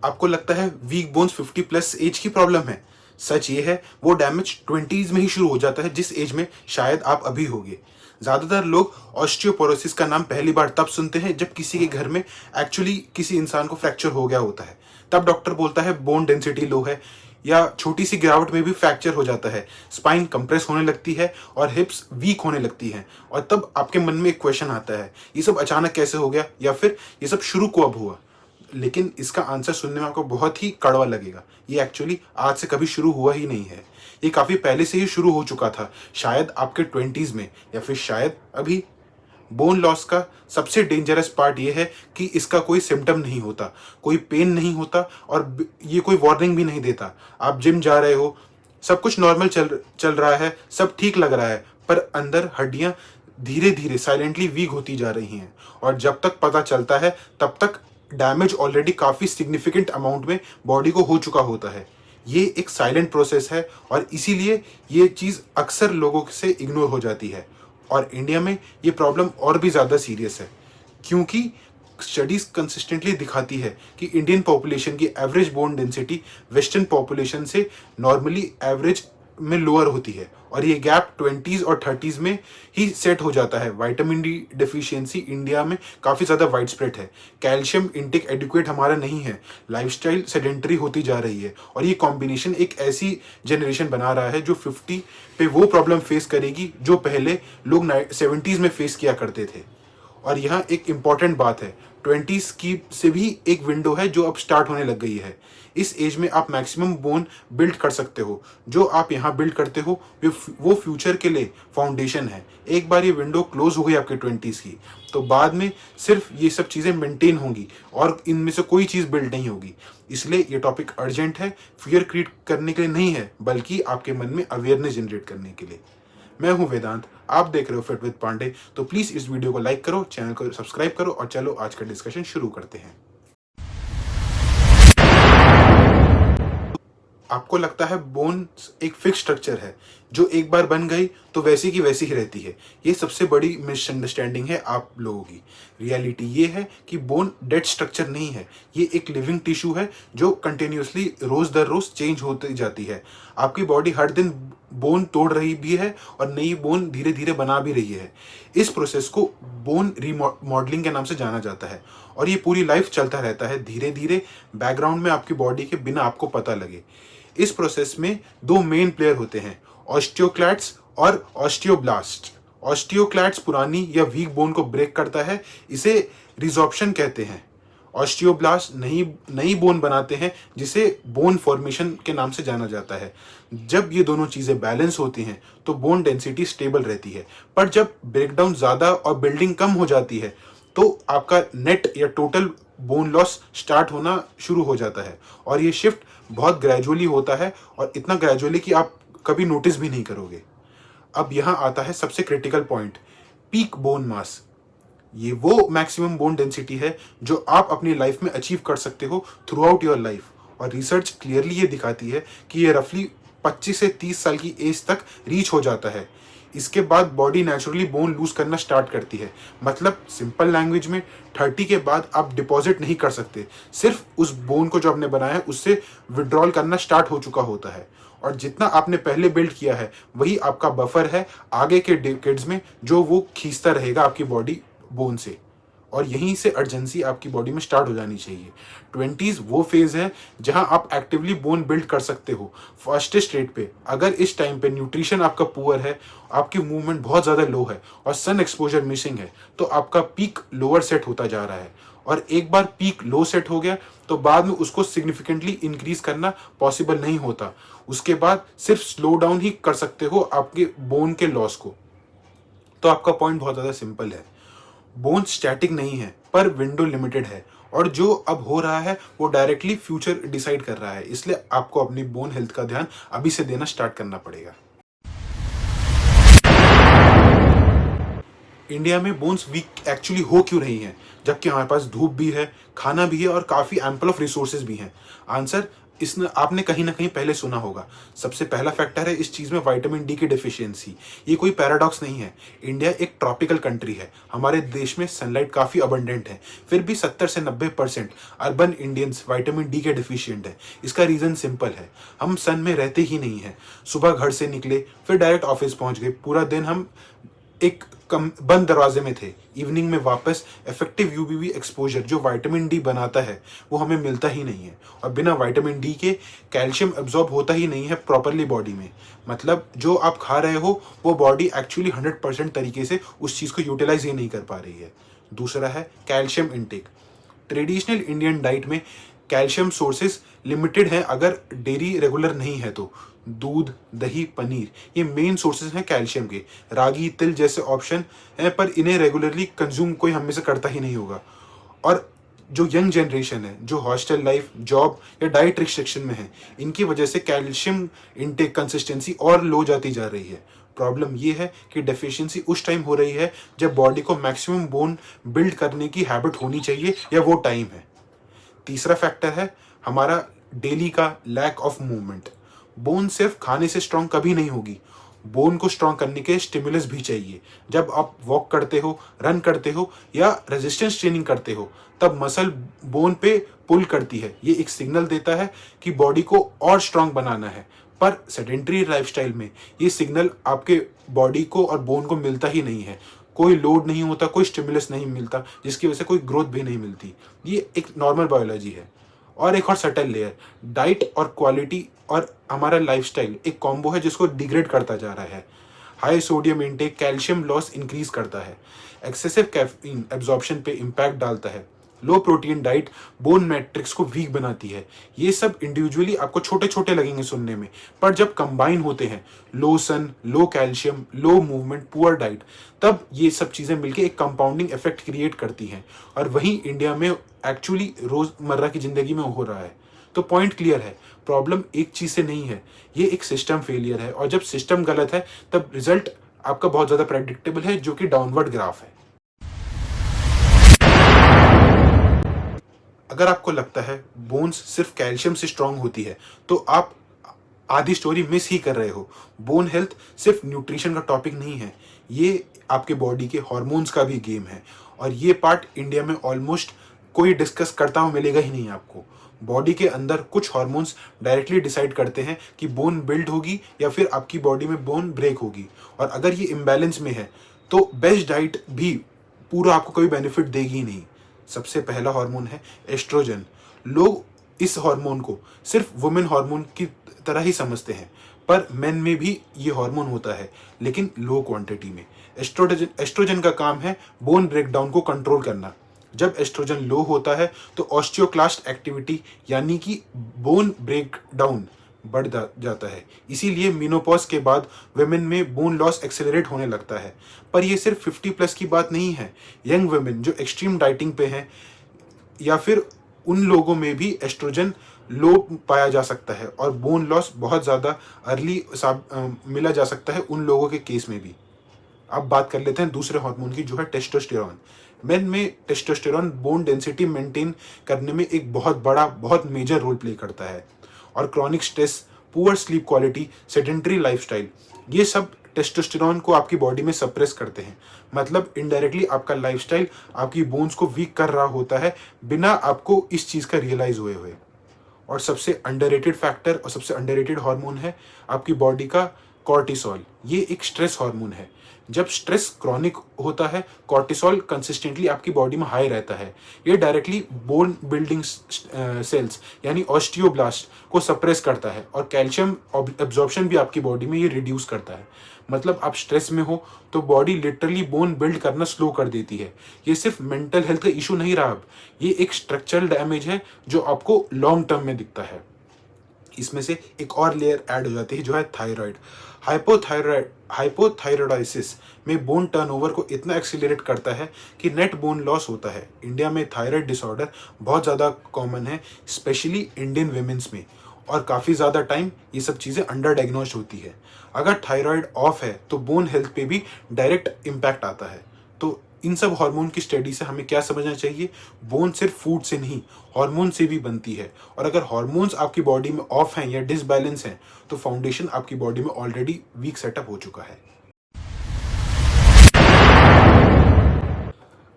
आपको लगता है वीक बोन्स 50 प्लस एज की प्रॉब्लम है? सच ये है वो डैमेज 20s में ही शुरू हो जाता है, जिस एज में शायद आप अभी होगे। ज़्यादातर लोग ऑस्टियोपोरोसिस का नाम पहली बार तब सुनते हैं जब किसी के घर में एक्चुअली किसी इंसान को फ्रैक्चर हो गया होता है। तब डॉक्टर बोलता है बोन डेंसिटी लो है, या छोटी सी गिरावट में भी फ्रैक्चर हो जाता है, स्पाइन कंप्रेस होने लगती है और हिप्स वीक होने लगती हैं। और तब आपके मन में एक क्वेश्चन आता है, ये सब अचानक कैसे हो गया, या फिर ये सब शुरू कब हुआ? लेकिन इसका आंसर सुनने में आपको बहुत ही कड़वा लगेगा। ये एक्चुअली आज से कभी शुरू हुआ ही नहीं है, ये काफ़ी पहले से ही शुरू हो चुका था, शायद आपके 20s में या फिर शायद अभी। बोन लॉस का सबसे डेंजरस पार्ट ये है कि इसका कोई सिम्टम नहीं होता, कोई पेन नहीं होता, और ये कोई वार्निंग भी नहीं देता। आप जिम जा रहे हो, सब कुछ नॉर्मल चल रहा है, सब ठीक लग रहा है, पर अंदर हड्डियां धीरे धीरे साइलेंटली वीक होती जा रही हैं, और जब तक पता चलता है तब तक डैमेज ऑलरेडी काफ़ी सिग्निफिकेंट अमाउंट में बॉडी को हो चुका होता है। ये एक साइलेंट प्रोसेस है, और इसीलिए ये चीज़ अक्सर लोगों से इग्नोर हो जाती है। और इंडिया में ये प्रॉब्लम और भी ज़्यादा सीरियस है, क्योंकि स्टडीज कंसिस्टेंटली दिखाती है कि इंडियन पॉपुलेशन की average bone density western population से नॉर्मली एवरेज में लोअर होती है, और ये गैप 20s और 30s में ही सेट हो जाता है। विटामिन डी डिफिशियंसी इंडिया में काफ़ी ज़्यादा वाइड स्प्रेड है, कैल्शियम इंटेक एडिक्वेट हमारा नहीं है, लाइफस्टाइल सेडेंटरी होती जा रही है, और ये कॉम्बिनेशन एक ऐसी जनरेशन बना रहा है जो 50 पे वो प्रॉब्लम फेस करेगी जो पहले लोग 70s में फेस किया करते थे। और यहाँ एक इम्पॉर्टेंट बात है, 20s की से भी एक विंडो है जो अब स्टार्ट होने लग गई है। इस एज में आप मैक्सिमम बोन बिल्ड कर सकते हो। जो आप यहाँ बिल्ड करते हो वो फ्यूचर के लिए फाउंडेशन है। एक बार ये विंडो क्लोज हो गई आपके 20s की, तो बाद में सिर्फ ये सब चीज़ें मेंटेन होंगी और इनमें से कोई चीज़ बिल्ड नहीं होगी। इसलिए ये टॉपिक अर्जेंट है, फियर क्रिएट करने के लिए नहीं है, बल्कि आपके मन में अवेयरनेस जनरेट करने के लिए। मैं हूं वेदांत, आप देख रहे हो फिट विद पांडे। तो प्लीज़ इस वीडियो को लाइक करो, चैनल को सब्सक्राइब करो, और चलो आज का डिस्कशन शुरू करते हैं। आपको लगता है बोन एक फिक्स स्ट्रक्चर है, जो एक बार बन गई तो वैसी की वैसी ही रहती है। ये सबसे बड़ी मिसअंडरस्टैंडिंग है आप लोगों की। रियलिटी ये है कि बोन डेड स्ट्रक्चर नहीं है, ये एक लिविंग टिश्यू है जो कंटिन्यूसली रोज दर रोज चेंज होती जाती है। आपकी बॉडी हर दिन बोन तोड़ रही भी है और नई बोन धीरे धीरे बना भी रही है। इस प्रोसेस को बोन रीमॉडलिंग के नाम से जाना जाता है, और ये पूरी लाइफ चलता रहता है, धीरे धीरे बैकग्राउंड में आपकी बॉडी के बिना आपको पता लगे। इस प्रोसेस में दो मेन प्लेयर होते हैं, ऑस्टियोक्लैट्स और ऑस्टियोब्लास्ट। ऑस्टियोक्लैट्स पुरानी या वीक बोन को ब्रेक करता है, इसे रिजॉर्प्शन कहते हैं। ऑस्टियोब्लास्ट नई बोन बनाते हैं, जिसे बोन फॉर्मेशन के नाम से जाना जाता है। जब ये दोनों चीज़ें बैलेंस होती हैं तो बोन डेंसिटी स्टेबल रहती है, पर जब ब्रेकडाउन ज़्यादा और बिल्डिंग कम हो जाती है तो आपका नेट या टोटल बोन लॉस स्टार्ट होना शुरू हो जाता है। और ये शिफ्ट बहुत ग्रेजुअली होता है, और इतना ग्रेजुअली कि आप कभी नोटिस भी नहीं करोगे। अब यहाँ आता है सबसे critical point, peak bone mass. ये वो मैक्सिमम बोन डेंसिटी है जो आप अपनी लाइफ में अचीव कर सकते हो थ्रू आउट योर लाइफ। और रिसर्च क्लियरली ये दिखाती है कि ये रफली 25 से 30 साल की एज तक रीच हो जाता है। इसके बाद बॉडी नेचुरली बोन लूज करना स्टार्ट करती है। मतलब सिंपल लैंग्वेज में 30 के बाद आप डिपॉजिट नहीं कर सकते, सिर्फ उस बोन को जो आपने बनाया है उससे विड्रॉल करना स्टार्ट हो चुका होता है। और जितना आपने पहले बिल्ड किया है वही आपका बफर है आगे के डेकेड्स में, जो वो खींचता रहेगा आपकी बॉडी बोन से। और यहीं से अर्जेंसी आपकी बॉडी में स्टार्ट हो जानी चाहिए। 20s वो फेज है जहां आप एक्टिवली बोन बिल्ड कर सकते हो फास्टेस्ट रेट पे। अगर इस टाइम पे न्यूट्रिशन आपका पुअर है, आपकी मूवमेंट बहुत ज़्यादा लो है और सन एक्सपोजर मिसिंग है, तो आपका पीक लोअर सेट होता जा रहा है। और एक बार पीक लो सेट हो गया तो बाद में उसको सिग्निफिकेंटली इंक्रीज करना पॉसिबल नहीं होता। उसके बाद सिर्फ स्लो डाउन ही कर सकते हो आपके बोन के लॉस को। तो आपका पॉइंट बहुत ज़्यादा सिंपल है, बोन स्टैटिक नहीं है पर विंडो लिमिटेड है, और जो अब हो रहा है वो डायरेक्टली फ्यूचर डिसाइड कर रहा है। इसलिए आपको अपनी बोन हेल्थ का ध्यान अभी से देना स्टार्ट करना पड़ेगा। इंडिया में बोन्स वीक एक्चुअली हो क्यों रही हैं, जबकि हमारे पास धूप भी है, खाना भी है और काफ़ी एम्पल ऑफ रिसोर्सेज भी हैं? आंसर इसने आपने कहीं ना कहीं पहले सुना होगा। सबसे पहला फैक्टर है इस चीज़ में विटामिन डी की डिफिशियंसी। ये कोई पैराडॉक्स नहीं है। इंडिया एक ट्रॉपिकल कंट्री है, हमारे देश में सनलाइट काफ़ी अबंडेंट है, फिर भी 70 से 90% अर्बन इंडियंस विटामिन डी के डिफिशियंट है। इसका रीज़न सिंपल है, हम सन में रहते ही नहीं है। सुबह घर से निकले, फिर डायरेक्ट ऑफिस पहुंच गए, पूरा दिन हम एक कम बंद दरवाजे में थे, इवनिंग में वापस इफेक्टिव यूवीबी एक्सपोजर जो विटामिन डी बनाता है वो हमें मिलता ही नहीं है। और बिना विटामिन डी के कैल्शियम एब्जॉर्ब होता ही नहीं है प्रॉपरली बॉडी में। मतलब जो आप खा रहे हो वो बॉडी एक्चुअली 100% तरीके से उस चीज़ को यूटिलाइज ही नहीं कर पा रही है। दूसरा है calcium intake. Traditional Indian diet में कैल्शियम सोर्सेज लिमिटेड हैं, अगर डेयरी रेगुलर नहीं है तो। दूध, दही, पनीर ये मेन सोर्सेज हैं कैल्शियम के। रागी, तिल जैसे ऑप्शन हैं, पर इन्हें रेगुलरली कंज्यूम कोई हम में से करता ही नहीं होगा। और जो यंग जनरेशन है, जो हॉस्टल लाइफ, जॉब या डाइट रिस्ट्रिक्शन में है, इनकी वजह से कैल्शियम इनटेक कंसिस्टेंसी और लो जाती जा रही है। प्रॉब्लम ये है कि डेफिशिएंसी उस टाइम हो रही है जब बॉडी को मैक्सिमम बोन बिल्ड करने की हैबिट होनी चाहिए, या वो टाइम है। तीसरा फैक्टर है हमारा डेली का लैक ऑफ मूवमेंट। बोन सिर्फ खाने से स्ट्रांग कभी नहीं होगी, बोन को स्ट्रांग करने के स्टिमुलस भी चाहिए। जब आप वॉक करते हो, रन करते हो या रेजिस्टेंस ट्रेनिंग करते हो, तब मसल बोन पे पुल करती है। ये एक सिग्नल देता है कि बॉडी को और स्ट्रांग बनाना है। पर सेडेंटरी लाइफस्टाइल में ये सिग्नल आपके बॉडी को और बोन को मिलता ही नहीं है। कोई लोड नहीं होता, कोई स्टिमुलस नहीं मिलता, जिसकी वजह से कोई ग्रोथ भी नहीं मिलती। ये एक नॉर्मल बायोलॉजी है। और एक और सटल लेयर, डाइट और क्वालिटी और हमारा लाइफस्टाइल एक कॉम्बो है जिसको डिग्रेड करता जा रहा है। High sodium intake calcium loss increase करता है, एक्सेसिव कैफीन एब्जॉर्प्शन पे इम्पैक्ट डालता है, लो प्रोटीन डाइट बोन मैट्रिक्स को वीक बनाती है। ये सब इंडिविजुअली आपको छोटे छोटे लगेंगे सुनने में, पर जब कंबाइन होते हैं, लो सन, लो कैल्शियम, लो मूवमेंट, पुअर डाइट, तब ये सब चीज़ें मिलकर एक कंपाउंडिंग इफेक्ट क्रिएट करती हैं। और वहीं इंडिया में एक्चुअली रोज़मर्रा की ज़िंदगी में हो रहा है। तो पॉइंट क्लियर है, प्रॉब्लम एक चीज़ से नहीं है, ये एक सिस्टम फेलियर है। और जब सिस्टम गलत है तब रिजल्ट आपका बहुत ज़्यादा प्रेडिक्टेबल है, जो कि डाउनवर्ड ग्राफ है। अगर आपको लगता है बोन्स सिर्फ कैल्शियम से स्ट्रांग होती है, तो आप आधी स्टोरी मिस ही कर रहे हो। बोन हेल्थ सिर्फ न्यूट्रिशन का टॉपिक नहीं है, ये आपके बॉडी के हॉर्मोन्स का भी गेम है। और ये पार्ट इंडिया में ऑलमोस्ट कोई डिस्कस करता हुआ मिलेगा ही नहीं आपको। बॉडी के अंदर कुछ हार्मोन्स डायरेक्टली डिसाइड करते हैं कि बोन बिल्ड होगी या फिर आपकी बॉडी में बोन ब्रेक होगी। और अगर ये इम्बैलेंस में है तो बेस्ट डाइट भी पूरा आपको कोई बेनिफिट देगी ही नहीं। सबसे पहला हार्मोन है एस्ट्रोजन। लोग इस हार्मोन को सिर्फ वुमेन हार्मोन की तरह ही समझते हैं, पर मेन में भी ये हार्मोन होता है, लेकिन लो क्वांटिटी में। एस्ट्रोजन का काम है बोन ब्रेकडाउन को कंट्रोल करना। जब एस्ट्रोजन लो होता है तो ऑस्टियोक्लास्ट एक्टिविटी यानी कि बोन ब्रेकडाउन बढ़ जाता है। इसीलिए मेनोपॉज के बाद वुमेन में बोन लॉस एक्सेलरेट होने लगता है। पर ये सिर्फ 50+ की बात नहीं है। यंग वुमेन जो एक्सट्रीम डाइटिंग पे हैं या फिर उन लोगों में भी एस्ट्रोजन लो पाया जा सकता है और बोन लॉस बहुत ज़्यादा अर्ली मिला जा सकता है उन लोगों के केस में भी। अब बात कर लेते हैं दूसरे हार्मोन की, जो है टेस्टोस्टेरॉन। मेन में टेस्टोस्टेरॉन बोन डेंसिटी मेंटेन करने में एक बहुत मेजर रोल प्ले करता है। और chronic stress, poor sleep quality, sedentary lifestyle, ये सब टेस्टोस्टेरॉन को आपकी बॉडी में सप्रेस करते हैं। मतलब इनडायरेक्टली आपका लाइफस्टाइल आपकी बोन्स को वीक कर रहा होता है बिना आपको इस चीज़ का रियलाइज हुए। और सबसे अंडररेटेड फैक्टर और सबसे अंडररेटेड हार्मोन है आपकी बॉडी का कॉर्टिसोल। ये एक स्ट्रेस हार्मोन है। जब स्ट्रेस क्रॉनिक होता है, कॉर्टिसोल कंसिस्टेंटली आपकी बॉडी में हाई रहता है। ये डायरेक्टली बोन बिल्डिंग सेल्स यानी ऑस्टियोब्लास्ट को सप्रेस करता है और कैल्शियम एब्जॉर्प्शन भी आपकी बॉडी में ये रिड्यूस करता है। मतलब आप स्ट्रेस में हो तो बॉडी लिटरली बोन बिल्ड करना स्लो कर देती है। ये सिर्फ मेंटल हेल्थ का इशू नहीं रहा, अब ये एक स्ट्रक्चरल डैमेज है जो आपको लॉन्ग टर्म में दिखता है। इसमें से एक और लेयर ऐड हो जाती है, जो है थायराइड। हाइपोथायरॉयडिसिस में बोन टर्नओवर को इतना एक्सीलरेट करता है कि नेट बोन लॉस होता है। इंडिया में थायराइड डिसऑर्डर बहुत ज़्यादा कॉमन है, स्पेशली इंडियन विमेंस में, और काफ़ी ज़्यादा टाइम ये सब चीज़ें अंडर डायग्नोस्ड होती है। अगर थायराइड ऑफ है तो बोन हेल्थ पे भी डायरेक्ट इम्पैक्ट आता है। तो इन सब हार्मोन की स्टडी से हमें क्या समझना चाहिए, बोन सिर्फ फूड से नहीं हार्मोन से भी बनती है, और अगर हार्मोन्स आपकी बॉडी में ऑफ हैं या डिसबैलेंस हैं तो फाउंडेशन आपकी बॉडी में ऑलरेडी वीक सेटअप हो चुका है।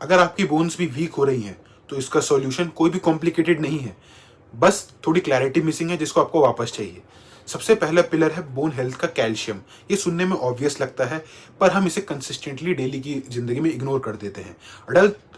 अगर आपकी बोन्स भी वीक हो रही हैं तो इसका सॉल्यूशन कोई भी कॉम्प्लिकेटेड नहीं है, बस थोड़ी क्लैरिटी मिसिंग है जिसको आपको वापस चाहिए। सबसे पहला पिलर है बोन हेल्थ का कैल्शियम। ये सुनने में ऑब्वियस लगता है पर हम इसे कंसिस्टेंटली डेली की जिंदगी में इग्नोर कर देते हैं।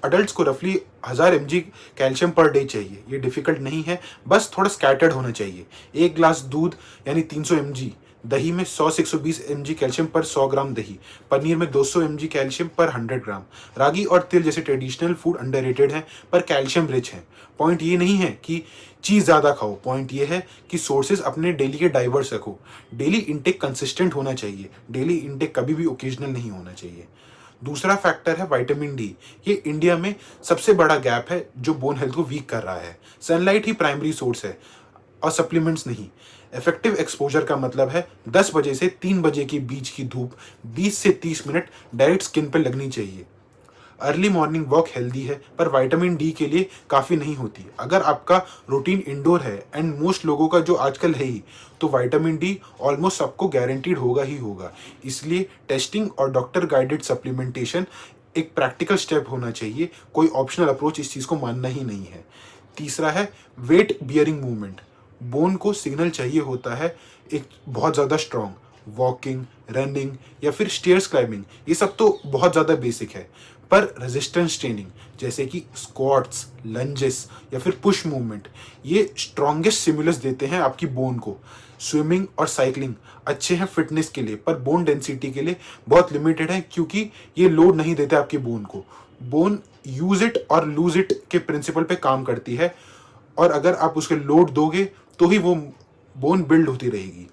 अडल्ट्स को रफली 1000 mg कैल्शियम पर डे चाहिए। ये डिफिकल्ट नहीं है, बस थोड़ा स्कैटर्ड होना चाहिए। एक ग्लास दूध यानी 300 mg, दही में 100 से 120 mg कैल्शियम पर 100 ग्राम दही, पनीर में 200 mg कैल्शियम पर 100 ग्राम। रागी और तिल जैसे ट्रेडिशनल फूड अंडररेटेड हैं पर कैल्शियम रिच हैं। पॉइंट ये नहीं है कि चीज़ ज़्यादा खाओ, पॉइंट ये है कि सोर्सेज अपने डेली के डाइवर्स रखो। डेली इंटेक कंसिस्टेंट होना चाहिए, डेली इंटेक कभी भी ओकेजनल नहीं होना चाहिए। दूसरा फैक्टर है विटामिन डी। ये इंडिया में सबसे बड़ा गैप है जो बोन हेल्थ को वीक कर रहा है। सनलाइट ही प्राइमरी सोर्स है और सप्लीमेंट्स नहीं। इफेक्टिव एक्सपोजर का मतलब है 10 बजे से 3 बजे के बीच की धूप 20 से 30 मिनट डायरेक्ट स्किन पर लगनी चाहिए। अर्ली मॉर्निंग वॉक हेल्दी है पर विटामिन डी के लिए काफ़ी नहीं होती। अगर आपका रूटीन इंडोर है, एंड मोस्ट लोगों का जो आजकल है ही, तो विटामिन डी ऑलमोस्ट सबको गारंटीड होगा ही होगा। इसलिए टेस्टिंग और डॉक्टर गाइडेड सप्लीमेंटेशन एक प्रैक्टिकल स्टेप होना चाहिए, कोई ऑप्शनल अप्रोच इस चीज़ को मानना ही नहीं है। तीसरा है वेट बियरिंग मूवमेंट। बोन को सिग्नल चाहिए होता है एक बहुत ज़्यादा स्ट्रॉन्ग। वॉकिंग, रनिंग या फिर स्टेयर्स क्लाइंबिंग ये सब तो बहुत ज़्यादा बेसिक है, पर रेजिस्टेंस ट्रेनिंग जैसे कि स्क्वाट्स, लंजेस या फिर पुश मूवमेंट ये स्ट्रॉन्गेस्ट स्टिमुलस देते हैं आपकी बोन को। स्विमिंग और साइकिलिंग अच्छे हैं फिटनेस के लिए पर बोन डेंसिटी के लिए बहुत लिमिटेड है, क्योंकि ये लोड नहीं देते आपकी बोन को। बोन यूज इट और लूज इट के प्रिंसिपल पे काम करती है, और अगर आप उसके लोड दोगे तो ही वो बोन बिल्ड होती रहेगी।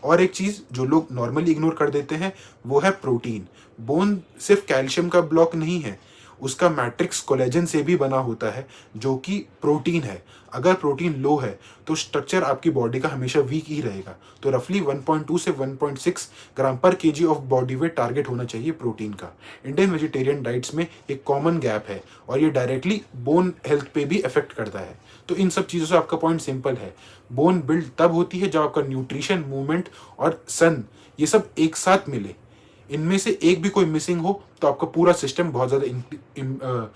और एक चीज़ जो लोग नॉर्मली इग्नोर कर देते हैं वो है प्रोटीन। बोन सिर्फ कैल्शियम का ब्लॉक नहीं है, उसका मैट्रिक्स कोलेजन से भी बना होता है जो कि प्रोटीन है। अगर प्रोटीन लो है तो स्ट्रक्चर आपकी बॉडी का हमेशा वीक ही रहेगा। तो रफली 1.2 से 1.6 ग्राम पर KG of body weight target होना चाहिए प्रोटीन का। इंडियन वेजिटेरियन डाइट्स में एक कॉमन गैप है और ये डायरेक्टली बोन हेल्थ पे भी इफेक्ट करता है। तो इन सब चीज़ों से आपका पॉइंट सिंपल है, बोन बिल्ड तब होती है जब आपका न्यूट्रिशन, मूवमेंट और सन ये सब एक साथ मिले। इनमें से एक भी कोई मिसिंग हो तो आपका पूरा सिस्टम बहुत ज़्यादा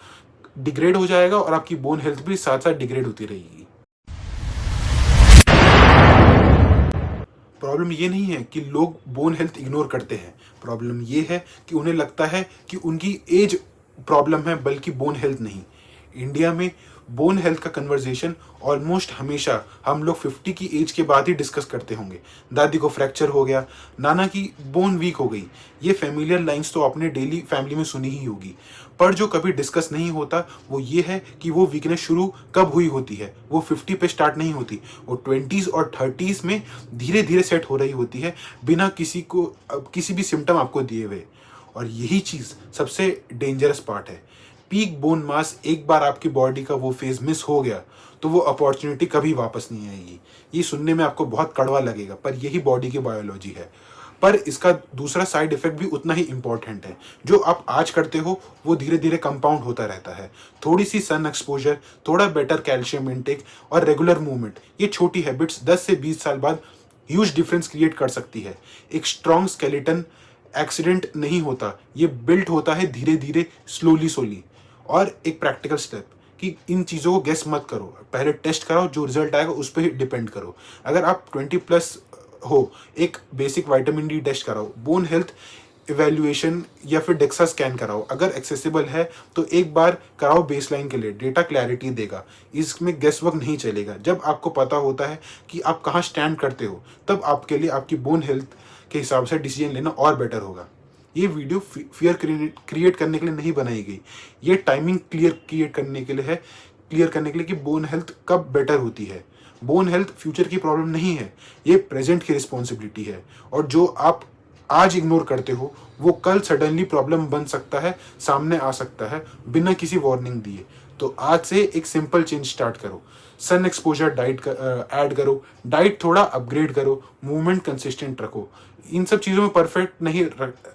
डिग्रेड हो जाएगा और आपकी बोन हेल्थ भी साथ साथ डिग्रेड होती रहेगी। प्रॉब्लम ये नहीं है कि लोग बोन हेल्थ इग्नोर करते हैं, प्रॉब्लम ये है कि उन्हें लगता है कि उनकी एज प्रॉब्लम है बल्कि बोन हेल्थ नहीं। इंडिया में बोन हेल्थ का कन्वर्जेशन ऑलमोस्ट हमेशा हम लोग 50 की एज के बाद ही डिस्कस करते होंगे। दादी को फ्रैक्चर हो गया, नाना की बोन वीक हो गई, ये फेमिलियर लाइंस तो आपने डेली फैमिली में सुनी ही होगी। पर जो कभी डिस्कस नहीं होता वो ये है कि वो वीकनेस शुरू कब हुई होती है। वो 50 पे स्टार्ट नहीं होती, वो 20s और 30s में धीरे धीरे सेट हो रही होती है बिना किसी भी सिम्टम आपको दिए हुए। और यही चीज़ सबसे डेंजरस पार्ट है। पीक बोन मास एक बार आपकी बॉडी का वो फेज मिस हो गया तो वो अपॉर्चुनिटी कभी वापस नहीं आएगी। ये सुनने में आपको बहुत कड़वा लगेगा पर यही बॉडी की बायोलॉजी है। पर इसका दूसरा साइड इफेक्ट भी उतना ही इंपॉर्टेंट है। जो आप आज करते हो वो धीरे धीरे कंपाउंड होता रहता है। थोड़ी सी सन एक्सपोजर, थोड़ा बेटर कैल्शियम इंटेक और रेगुलर मूवमेंट, ये छोटी हैबिट्स 10 से 20 साल बाद ह्यूज डिफरेंस क्रिएट कर सकती है। एक स्ट्रॉन्ग स्केलेटन एक्सीडेंट नहीं होता, ये बिल्ट होता है धीरे धीरे, स्लोली। और एक प्रैक्टिकल स्टेप कि इन चीज़ों को गेस मत करो, पहले टेस्ट कराओ, जो रिजल्ट आएगा उस पर डिपेंड करो। अगर आप 20+ हो, एक बेसिक विटामिन डी टेस्ट कराओ, बोन हेल्थ इवेल्युएशन या फिर डेक्सा स्कैन कराओ। अगर एक्सेसिबल है तो एक बार कराओ बेसलाइन के लिए, डेटा क्लैरिटी देगा, इसमें गेस वर्क नहीं चलेगा। जब आपको पता होता है कि आप कहाँ स्टैंड करते हो तब आपके लिए आपकी बोन हेल्थ के हिसाब से डिसीजन लेना और बेटर होगा। ये वीडियो फियर क्रिएट करने के लिए नहीं बनाई गई, ये टाइमिंग क्लियर करने के लिए कि बोन हेल्थ कब बेटर होती है। बोन हेल्थ फ्यूचर की प्रॉब्लम नहीं है, ये प्रेजेंट की रिस्पॉन्सिबिलिटी है। और जो आप आज इग्नोर करते हो वो कल सडनली प्रॉब्लम बन सकता है, सामने आ सकता है बिना किसी वार्निंग दिए। तो आज से एक सिंपल चेंज स्टार्ट करो, सन एक्सपोजर डाइट ऐड करो, डाइट थोड़ा अपग्रेड करो, मूवमेंट कंसिस्टेंट रखो। इन सब चीज़ों में परफेक्ट नहीं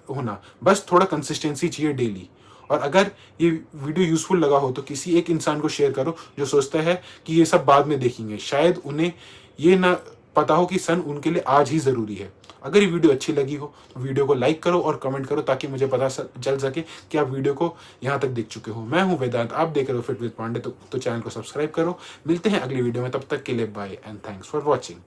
होना, बस थोड़ा कंसिस्टेंसी चाहिए डेली। और अगर ये वीडियो यूजफुल लगा हो तो किसी एक इंसान को शेयर करो जो सोचता है कि ये सब बाद में देखेंगे, शायद उन्हें ये ना पता हो कि सन उनके लिए आज ही ज़रूरी है। अगर ये वीडियो अच्छी लगी हो तो वीडियो को लाइक करो और कमेंट करो ताकि मुझे पता चल सके कि आप वीडियो को यहाँ तक देख चुके हो। मैं हूँ वेदांत, आप देख रहे हो फिट विद पांडे, तो चैनल को सब्सक्राइब करो। मिलते हैं अगली वीडियो में, तब तक के लिए bye and thanks for watching.